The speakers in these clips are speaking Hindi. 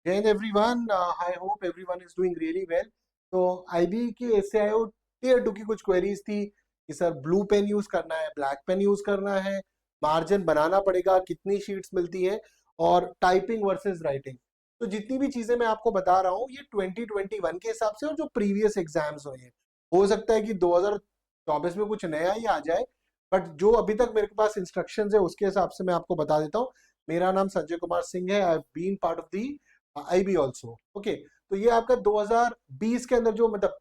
Hey everyone, I hope everyone is doing really well. तो IB की SAIO टीयर 2 की कुछ क्वेरीज थी कि सर ब्लू पेन यूज करना है, ब्लैक पेन यूज करना है, मार्जिन बनाना पड़ेगा, कितनी शीट्स मिलती है और टाइपिंग वर्सेस राइटिंग। तो जितनी भी चीजें मैं आपको बता रहा हूँ ये 2021 के हिसाब से और जो प्रीवियस एग्जाम्स हुए हैं। हो सकता है कि 2024 में कुछ नया ही आ जाए, बट जो अभी तक मेरे पास इंस्ट्रक्शंस है उसके हिसाब से मैं आपको बता देता हूँ। मेरा नाम संजय कुमार सिंह है। I have been part of the IB also. Okay, तो ये आपका 2020 के अंदर जो मतलब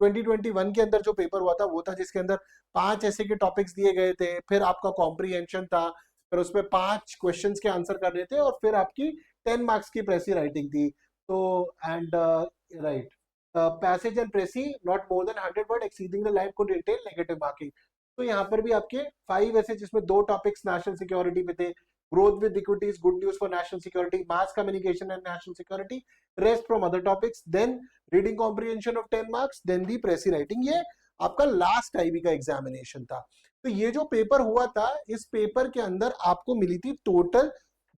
2021 के अंदर जो पेपर हुआ था वो था जिसके अंदर 5 ऐसे के टॉपिक्स दिए गए थे, फिर आपका कॉम्प्रीहेंशन था, फिर उसमें 5 क्वेश्चंस के आंसर करने थे और फिर आपकी 10 मार्क्स की प्रेसी राइटिंग थी। तो and write passage and precis not more than 100 word exceeding the line को डिटेल नेगेटिव मार्किंग। तो यहाँ पर भी आपके 5 ऐसे जिसमें 2 टॉपिक्स नेशनल सिक्योरिटी पे थे, growth with equity is good news for national security, mass communication and national security, rest from other topics, then reading comprehension of 10 marks, then the pressy writing। ये आपका लास्ट आईबी का एग्जामिनेशन था। तो ये जो पेपर हुआ था, इस पेपर के अंदर आपको मिली थी टोटल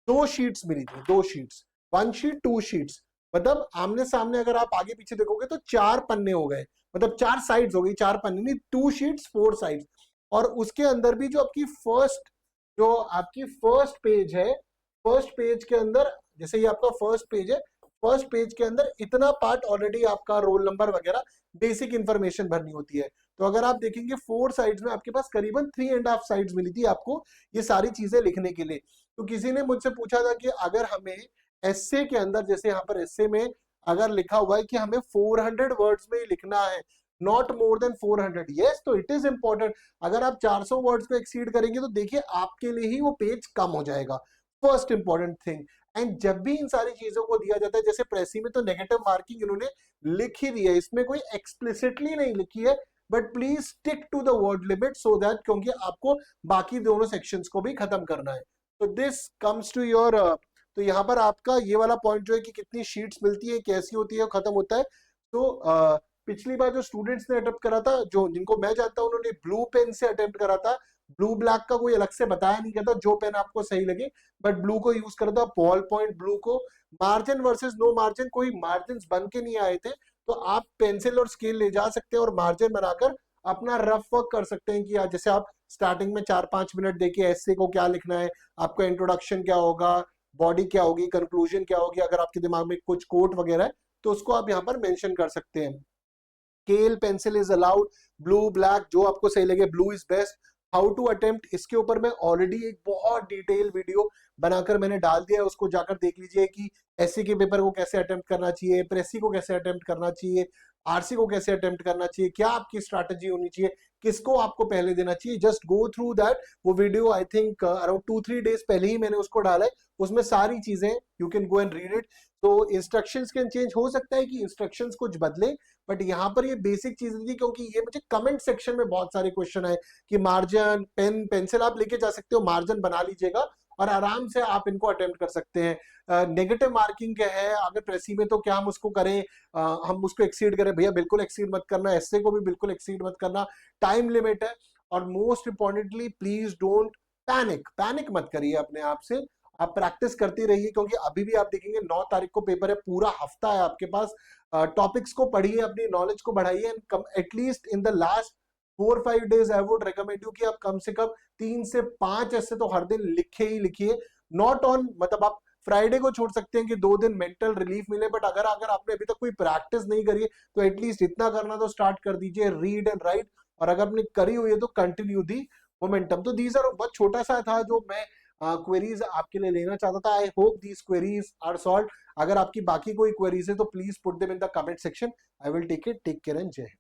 2 शीट्स मिली थी, 2 शीट्स, 1 शीट 2 शीट्स। मतलब आमने सामने अगर आप आगे पीछे देखोगे तो 4 पन्ने हो गए, मतलब 4 साइड्स हो गई, 4 पन्ने नहीं, 2 शीट्स 4 साइड्स। और उसके अंदर भी जो आपकी फर्स्ट पेज है, फर्स्ट पेज के अंदर जैसे ये आपका फर्स्ट पेज है, फर्स्ट पेज के अंदर इतना पार्ट ऑलरेडी आपका रोल नंबर वगैरह बेसिक इंफॉर्मेशन भरनी होती है। तो अगर आप देखेंगे 4 साइड्स में आपके पास करीबन 3.5 साइड्स मिली थी आपको ये सारी चीजें लिखने के लिए। तो किसी ने मुझसे पूछा था कि अगर हमें एस्से के अंदर, जैसे यहाँ पर एस्से में अगर लिखा हुआ है कि हमें 400 वर्ड्स में ही लिखना है, नॉट मोर देन 400, यस, तो इट इज इंपॉर्टेंट। अगर आप 400 वर्ड्स को एक्सीड करेंगे तो देखिए आपके लिए ही वो पेज कम हो जाएगा, फर्स्ट इंपॉर्टेंट थिंग। एंड जब भी इन सारी चीजों को दिया जाता है, जैसे प्रेसी में तो नेगेटिव मार्किंग इन्होंने लिख ही दी है, इसमें कोई एक्सप्लिसिटली नहीं लिखी है, but please stick to the word limit so that, क्योंकि आपको बाकी दोनों सेक्शंस को भी खत्म करना है। तो दिस कम्स टू योर तो यहाँ पर आपका ये वाला पॉइंट जो है कि कितनी शीट्स मिलती है, कैसी होती है, खत्म होता है। तो पिछली बार जो स्टूडेंट्स ने अटेम्प्ट करा था, जो जिनको मैं जानता हूं, उन्होंने ब्लू पेन से अटेम्प्ट करा था। ब्लू ब्लैक का कोई अलग से बताया नहीं गया था, जो पेन आपको सही लगे, बट ब्लू को यूज करा था, बॉल पॉइंट ब्लू को। मार्जिन वर्सेस नो मार्जिन, कोई मार्जिन बन के नहीं आए थे, तो आप पेंसिल और स्केल ले जा सकते हैं और मार्जिन बनाकर अपना रफ वर्क कर सकते हैं कि जैसे आप स्टार्टिंग में 4-5 मिनट देखिए एस्से को क्या लिखना है, आपका इंट्रोडक्शन क्या होगा, बॉडी क्या होगी, कंक्लूजन क्या होगी, अगर आपके दिमाग में कुछ कोट वगैरह है तो उसको आप यहाँ पर मेंशन कर सकते हैं। Scale pencil is allowed, blue black जो आपको सही लगे, blue is best. How to attempt, इसके ऊपर मैं ऑलरेडी एक बहुत डिटेल वीडियो बनाकर मैंने डाल दिया है, उसको जाकर देख लीजिए कि एससी के पेपर को कैसे अटेम्प्ट करना चाहिए, प्रेसी को कैसे अटेम्प्ट करना चाहिए, आरसी को कैसे अटेम्प्ट करना चाहिए, क्या आपकी स्ट्रैटेजी होनी चाहिए, किसको आपको पहले देना चाहिए। Just go through that. वो video I think around 2-3 days पहले ही मैंने उसको डाला है, उसमें सारी चीजें you can go and read it. तो इंस्ट्रक्शंस कैन चेंज, हो सकता है कि इंस्ट्रक्शंस कुछ बदले, बट यहाँ पर ये बेसिक चीजें थी, क्योंकि ये मुझे कमेंट सेक्शन में बहुत सारे क्वेश्चन आए कि मार्जिन पेन पेंसिल आप लेके जा सकते हो, मार्जिन बना लीजिएगा और आराम से आप इनको अटेम्प्ट कर सकते हैं। नेगेटिव मार्किंग क्या है अगर प्रेसी में, तो क्या हम उसको करें, हम उसको एक्सीड करें? भैया बिल्कुल एक्सीड मत करना, एस्से को भी बिल्कुल एक्सीड मत करना, टाइम लिमिट है। और most importantly please don't panic मत करिए अपने आप से, आप प्रैक्टिस करती रहिए, क्योंकि अभी भी आप देखेंगे 9 तारीख को पेपर है, पूरा हफ्ता है आपके पास। टॉपिक्स को पढ़िए, अपनी नॉलेज को बढ़ाइए, at least in the last 4-5 days I would recommend you कि आप कम से कम 3 से 5 ऐसे तो हर दिन लिखे ही लिखिए। नॉट ऑन, मतलब आप फ्राइडे को छोड़ सकते हैं कि 2 दिन मेंटल रिलीफ मिले, बट अगर आपने अभी तक कोई प्रैक्टिस नहीं करी है तो एटलीस्ट इतना करना तो स्टार्ट कर दीजिए, रीड एंड राइट। और अगर आपने करी हुई है तो कंटिन्यू दी मोमेंटम। तो दीज आर बहुत छोटा सा था जो मैं क्वेरीज आपके लिए लेना चाहता था। I hope these queries are solved. अगर आपकी बाकी कोई क्वेरीज है तो please put them in the comment section, I will take it. Take care and Jai Hind.